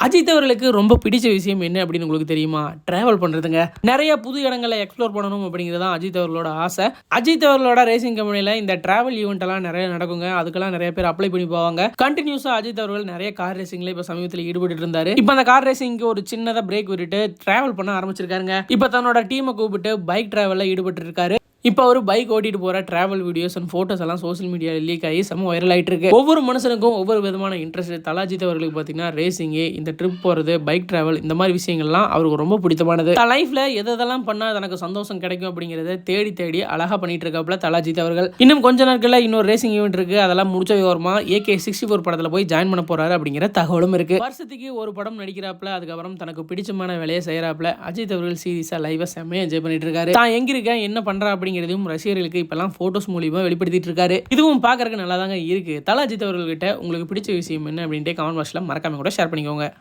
அஜித் அவர்களுக்கு ரொம்ப பிடிச்ச விஷயம் என்ன அப்படின்னு உங்களுக்கு தெரியுமா? டிராவல் பண்ணுறதுங்க. நிறைய புது இடங்களை எக்ஸ்ப்ளோர் பண்ணணும் அப்படிங்கிறது தான் அஜித் அவர்களோட ஆசை. அஜித் அவர்களோட ரேசிங் கம்பெனியில் இந்த டிராவல் ஈவெண்ட் எல்லாம் நிறைய நடக்குங்க. அதுக்கெல்லாம் நிறைய பேர் அப்ளை பண்ணி போவாங்க. கண்டினியூஸா அஜித் அவர்கள் நிறைய கார் ரேசிங்ல இப்ப சமீபத்தில் ஈடுபட்டு இருந்தாரு. இப்ப அந்த கார் ரேசிங்க்கு ஒரு சின்னதா பிரேக் விட்டுட்டு டிராவல் பண்ண ஆரம்பிச்சிருக்காருங்க. இப்ப தன்னோட டீமை கூப்பிட்டு பைக் டிராவல்ல ஈடுபட்டு இருக்காரு. இப்போ அவர் பைக் ஓட்டிட்டு போகிற டிராவல் வீடியோஸ் அண்ட் ஃபோட்டோஸ் எல்லாம் சோஷியல் மீடியாவில் லீக் ஆகி செம்ம வைரல் ஆகிட்டு இருக்கு. ஒவ்வொரு மனுஷனுக்கும் ஒவ்வொரு விதமான இன்ட்ரெஸ்ட். தல அஜித் அவர்களுக்கு பார்த்தீங்கன்னா ரேசிங்கு, இந்த ட்ரிப் போகிறது, பைக் டிராவல், இந்த மாதிரி விஷயங்கள்லாம் அவருக்கு ரொம்ப பிடித்தமானது. தன் லைஃப்ல எதெல்லாம் பண்ணால் தனக்கு சந்தோஷம் கிடைக்கும் அப்படிங்கிறத தேடி தேடி அழகாக பண்ணிட்டு இருக்காப்புல தல அஜித் அவர்கள். இன்னும் கொஞ்ச நாட்களில் இன்னொரு ரேசிங் ஈவெண்ட் இருக்கு. அதெல்லாம் முடிச்ச விவரமா AK-64 படத்தில் போய் ஜாயின் பண்ண போறாரு அப்படிங்கிற தகவலும் இருக்கு. வருஷத்துக்கு ஒரு படம் நடிக்கிறாப்புல, அதுக்கப்புறம் தனக்கு பிடிச்சமான வேலையை செய்யறாப்புல. அஜித் அவர்கள் சீரியஸா லைவா செம்மையா என்ஜாய் பண்ணிட்டு இருக்காரு. தான் எங்க இருக்கேன், என்ன பண்றா அப்படிங்கிறதையும் ரசிகர்களுக்கு இப்பெல்லாம் போட்டோஸ் மூலியமா வெளிப்படுத்திட்டு இருக்காரு. இதுவும் பார்க்கறதுக்கு நல்லா தாங்க இருக்கு. தல அஜித் அவர்கள்கிட்ட உங்களுக்கு பிடிச்ச விஷயம் என்ன அப்படின்ட்டு கமெண்ட் பாக்ஸ்ல மறக்காம கூட ஷேர் பண்ணிக்கோங்க.